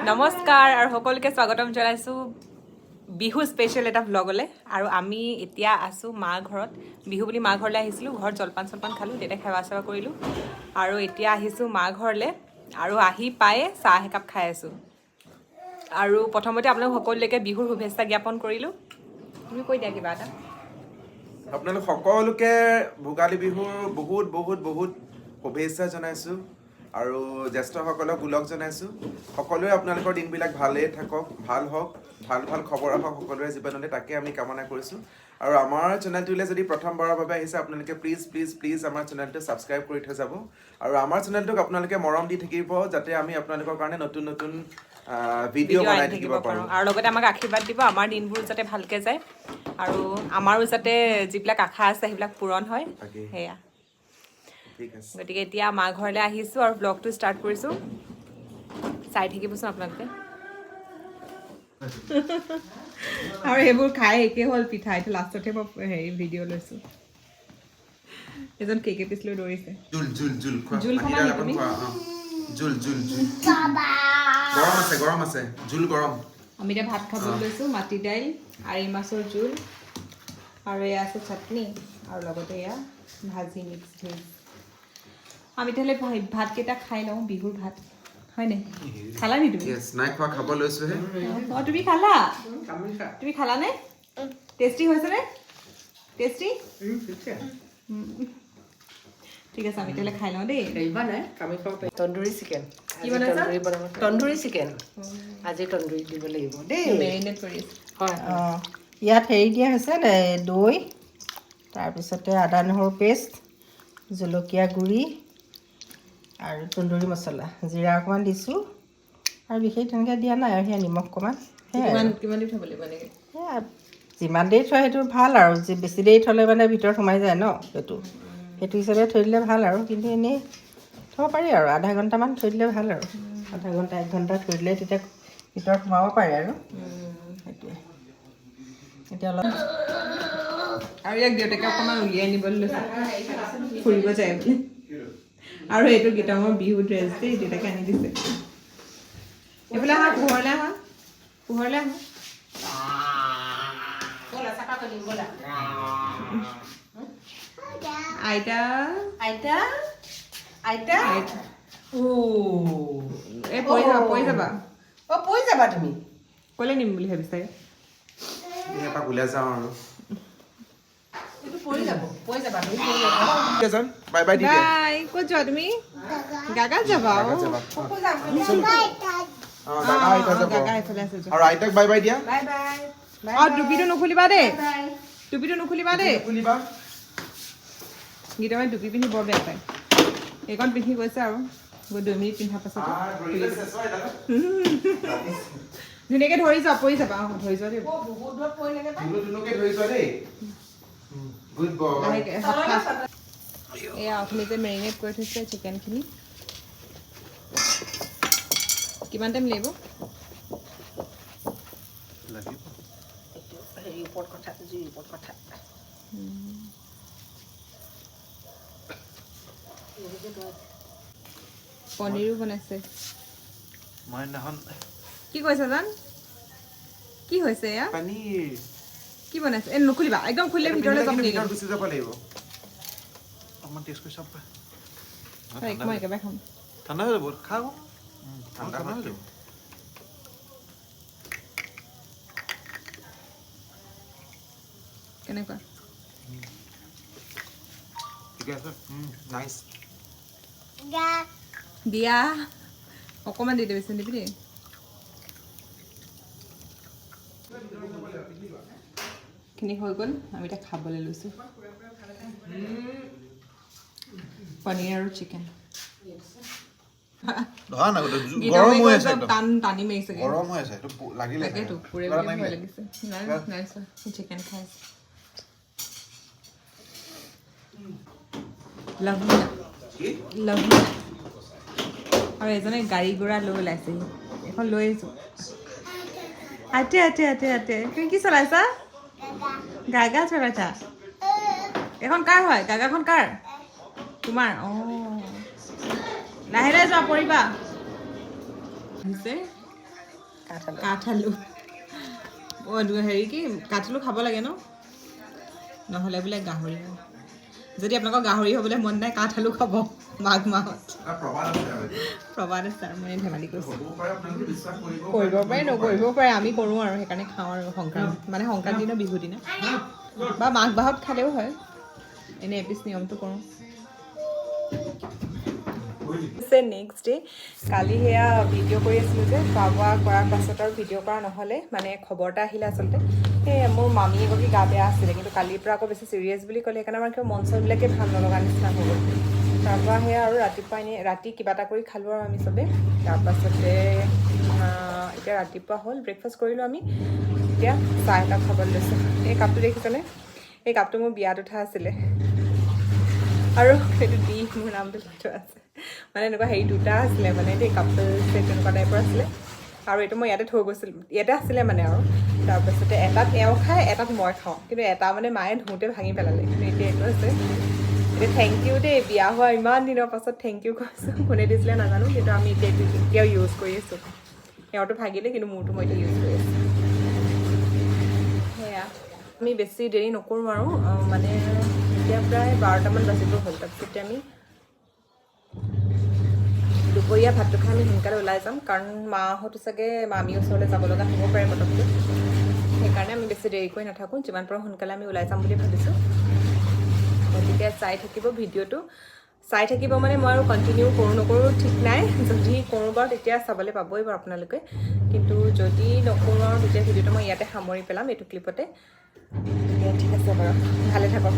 নমস্কাৰ আৰু সকলোকে স্বাগতম জনাইছোঁ বিহু স্পেচিয়েল এটা ব্লগলৈ। আৰু আমি এতিয়া আছোঁ মা ঘৰত, বিহু বুলি মা ঘৰলৈ আহিছিলোঁ। ঘৰত জলপান খালোঁ, দেউতাক সেৱা চেৱা কৰিলোঁ আৰু এতিয়া আহিছোঁ মা ঘৰলৈ। আৰু আহি পায়ে চাহ একাপ খাই আছোঁ। আৰু প্ৰথমতে আপোনালোক সকলোলৈকে বিহুৰ শুভেচ্ছা জ্ঞাপন কৰিলোঁ। তুমি কৈ দিয়া কিবা এটা। আপোনালোক সকলোকে ভোগালী বিহুৰ বহুত বহুত বহুত শুভেচ্ছা জনাইছোঁ আৰু জ্যেষ্ঠসকলক ওলগ জনাইছোঁ। সকলোৱে আপোনালোকৰ দিনবিলাক ভালেই থাকক, ভাল হওক, ভাল ভাল খবৰ আহক সকলোৰে জীৱনলৈ, তাকে আমি কামনা কৰিছোঁ। আৰু আমাৰ চেনেলটোলৈ যদি প্ৰথমবাৰৰ বাবে আহিছে আপোনালোকে প্লিজ প্লিজ প্লিজ আমাৰ চেনেলটো ছাবস্ক্ৰাইব কৰি থৈ যাব। আৰু আমাৰ চেনেলটোক আপোনালোকে মৰম দি থাকিব, যাতে আমি আপোনালোকৰ কাৰণে নতুন নতুন ভিডিঅ' বনাই থাকিব পাৰোঁ। আৰু লগতে আমাক আশীৰ্বাদ দিব, আমাৰ দিনবোৰ যাতে ভালকৈ যায় আৰু আমাৰো যাতে যিবিলাক আশা আছে সেইবিলাক পূৰণ হয়। সেয়া গতিকে এতিয়া মা ঘৰলৈ আহিছোঁ আৰু ব্লগটো ষ্টাৰ্ট কৰিছোঁ। চাই থাকিবচোন আপোনালোকে। আৰু এইবোৰ খাই একে হ'ল পিঠা। এইটো লাষ্টতহে মই হেৰি ভিডিঅ' লৈছোঁ। এজন কেক পিচ লৈ দৌৰিছে। জোল খাবা নি তুমি? গৰম আছে, জোল গৰম। আমি এতিয়া ভাত খাবলৈ লৈছোঁ। মাটি দাইল, আৰি মাছৰ জোল আৰু এয়া আছে চাটনি আৰু লগতে এয়া ভাজি মিক্স ভেজ। আমি তেতিয়াহ'লে ভাতকেইটা খাই লওঁ, বিহুৰ ভাত হয়নে? খালা নি তুমি? নাই খোৱা, খাব লৈছোঁহে। অঁ তুমি খালা? তুমি খালানে? টেষ্টি হৈছেনে? টেষ্টি? ঠিক আছে, আমি তেতিয়াহ'লে খাই লওঁ দেই। তন্দুৰী চিকেন। কি বনাইছা? তন্দুৰী চিকেন আজি তন্দুৰী দিব লাগিব দেই। মেৰিনেট কৰি আছোঁ। হয় অঁ ইয়াত হেৰি দিয়া হৈছে দৈ, তাৰপিছতে আদা নহৰু পেষ্ট, জলকীয়া গুড়ি আৰু তন্দুৰী মছলা, জিৰা অকণমান দিছোঁ আৰু বিশেষ তেনেকৈ দিয়া নাই আৰু সেয়া নিমখ অকণমান। কিমান দি থ'ব লাগিব এনেকৈ? সেয়া যিমান দেৰি থয় সেইটো ভাল আৰু বেছি দেৰি থ'লে মানে ভিতৰত সোমাই যায় ন, সেইটো হিচাপে থৈ দিলে ভাল আৰু। কিন্তু এনেই থ'ব পাৰি আৰু আধা ঘণ্টামান থৈ দিলে ভাল আৰু। আধা ঘণ্টা 1 ঘণ্টা থৈ দিলে তেতিয়া ভিতৰত সোমাব পাৰে আৰু সেইটোৱে। এতিয়া অলপ আৰু ইয়াক দেউতাকে অকণমান উলিয়াই নিবলৈ লৈছে, ফুৰিব যায় বুলি। আৰু এইটো গীতমৰ বিহু ড্ৰেছ দেই, দেউতাকে আনি দিছে। এইফালে আহা, পোহৰলৈ আহা, পোহৰলৈ আহা। আইতা আইতা আইতা এই পৰি যাবা, পৰি যাবা। অ' পৰি যাবা তুমি। ক'লৈ নিম বুলি ভাবিছা? এপাক ওলাই যাওঁ আৰু। এইটো পৰি যাবা তুমি। বাই বাই দি দিয়া। বাই। ক'ত যোৱা তুমি? গাগাত যাবা? গাগা এইফালে আছে। আৰু আইতাক বাই বাই দিয়া। Bye bye. টুপিটো নুখুলিবা দেই, টুপিটো নুখুলিবা দেই। খুলিবা। গীতমে টুপি পিন্ধি বৰ বেয়া পায়। এইকণ পিন্ধি গৈছে আৰু 2 মিনিট পিন্ধাৰ পাছত ধুনীয়াকৈ ধৰি যোৱা, পৰি যাবা। ধৰি যোৱা দেই। বহুত দূৰত পৰিলেগে তাই। লাহেকৈ এয়া অথনি যে মেৰিনেট কৰি থৈছে চিকেনখিনি। কিমান টাইম লাগিব? হেৰি ওপৰত কথা, জুইৰ ওপৰত কথা। পনীৰো বনাইছে। মই সেইদিনাখন কি কৈছা জান? কি হৈছে এয়া? পনীৰ কি বনাইছে? এই নুখুলিবা, একদম খুলিলে ভিতৰলৈ যাম নেকি? গুচি যাব লাগিব। অকণমান টেষ্ট কৰি চাব পাৰে। মই একেবাৰে খাম। ঠাণ্ডা হৈ যাব, খাওঁ। ঠাণ্ডা হৈ যাব। কেনেকুৱা? ঠিকে আছে, নাইচ। দিয়া অকণমান দি দিবি, দিবি দেই। খিনি হৈ গ'ল, আমি এতিয়া খাবলৈ লৈছোঁ। পনীৰ আৰু চিকেন। টানি মাৰিছে। গৰম হৈ আছে, লাগিলে তাকেতো পুৰে বুলি ভয় লাগিছে। নাই চিকেন খাই আছে। lovely আৰু এজনে গাড়ী ঘোঁৰা লৈ ওলাইছেহি। এখন লৈ আহিছোঁ। আতে তুমি কি চলাইছা? গাগা চলাইছা? এখন কাৰ হয়? গাগাখন কাৰ? তোমাৰ? অঁ লাহে লাহে যোৱা, পৰিবা। কাঠ আলু হেৰি কি কাঠ আলু খাব লাগে ন নহ'লে বোলে গাহৰি হয় যদি আপোনালোকৰ গাহৰি হ'বলৈ মন নাই কাঠ আলু খাব মাঘ মাহত প্ৰবাদ আছে আৰু মই ধেমালি কৰিছোঁ কৰিব পাৰে নকৰিব পাৰে আমি কৰোঁ আৰু সেইকাৰণে খাওঁ আৰু সংক্ৰান্তি দিনা বিহুৰ দিনা বা মাঘ মাহত খালেও হয় এনেই এপিচ নিয়মটো কৰোঁ নেক্সট ডে কালি সেয়া ভিডিঅ' কৰি আছিলোঁ যে খোৱা বোৱা কৰাৰ পাছত আৰু ভিডিঅ' কৰা নহ'লে মানে খবৰ এটা আহিলে আচলতে সেই মোৰ মামী এগৰাকী গা বেয়া আছিলে কিন্তু কালিৰ পৰা আকৌ বেছি চিৰিয়াছ বুলি ক'লে সেইকাৰণে আমাৰ কিয় মন চনবিলাকে ভাল নলগা নিচিনা হৈ গ'ল তাৰপৰা সেয়া আৰু ৰাতিপুৱা এনেই ৰাতি কিবা এটা কৰি খালোঁ আৰু আমি চবেই তাৰপাছতে এতিয়া ৰাতিপুৱা হ'ল ব্ৰেকফাষ্ট কৰিলোঁ আমি এতিয়া চাহ একাপ খাবলৈ লৈছোঁ এই কাপটো দেখিছেনে এই কাপটো মোৰ বিয়াত উঠা আছিলে আৰু সেইটো দি মোৰ নামটো লৈ থোৱা আছে মানে এনেকুৱা হেৰি দুটা আছিলে মানে দেই কাপল ছেট তেনেকুৱা টাইপৰ আছিলে আৰু এইটো মই ইয়াতে থৈ গৈছিলোঁ ইয়াতে আছিলে মানে আৰু তাৰপাছতে এটাত এওঁ খায় এটাত মই খাওঁ কিন্তু এটা মানে মায়ে ধুওঁতে ভাঙি পেলালে কিন্তু এতিয়া এইটো আছে এতিয়া থেংক ইউ দেই বিয়া হোৱা ইমান দিনৰ পাছত থেংক ইউ কৈছোঁ কোনে দিছিলে নাজানো কিন্তু আমি এতিয়াও ইউজ কৰি আছোঁ এওঁটো ভাগিলে কিন্তু মোৰটো মই এতিয়া ইউজ কৰি আছোঁ সেয়া আমি বেছি দেৰি নকৰোঁ আৰু মানে এতিয়া প্ৰায় 12টামান বাজিব হ'ল তাৰপিছতে আমি দুপৰীয়া ভাতটো খাই আমি সোনকালে ওলাই যাম কাৰণ মাহঁতো চাগে মামীৰ ওচৰলৈ যাব লগা হ'ব পাৰে পটককৈ সেইকাৰণে আমি বেছি দেৰি কৰি নাথাকোঁ যিমান পাৰোঁ সোনকালে আমি ওলাই যাম বুলি ভাবিছোঁ গতিকে চাই থাকিব ভিডিঅ'টো চাই থাকিব মানে মই আৰু কণ্টিনিউ কৰোঁ নকৰোঁ ঠিক নাই যদি কৰোঁ বাৰু তেতিয়া চাবলৈ পাবই বাৰু আপোনালোকে কিন্তু যদি নকৰোঁ আৰু তেতিয়া ভিডিঅ'টো মই ইয়াতে সামৰি পেলাম এইটো ক্লিপতে ঠিক আছে বাৰু ভালে থাকক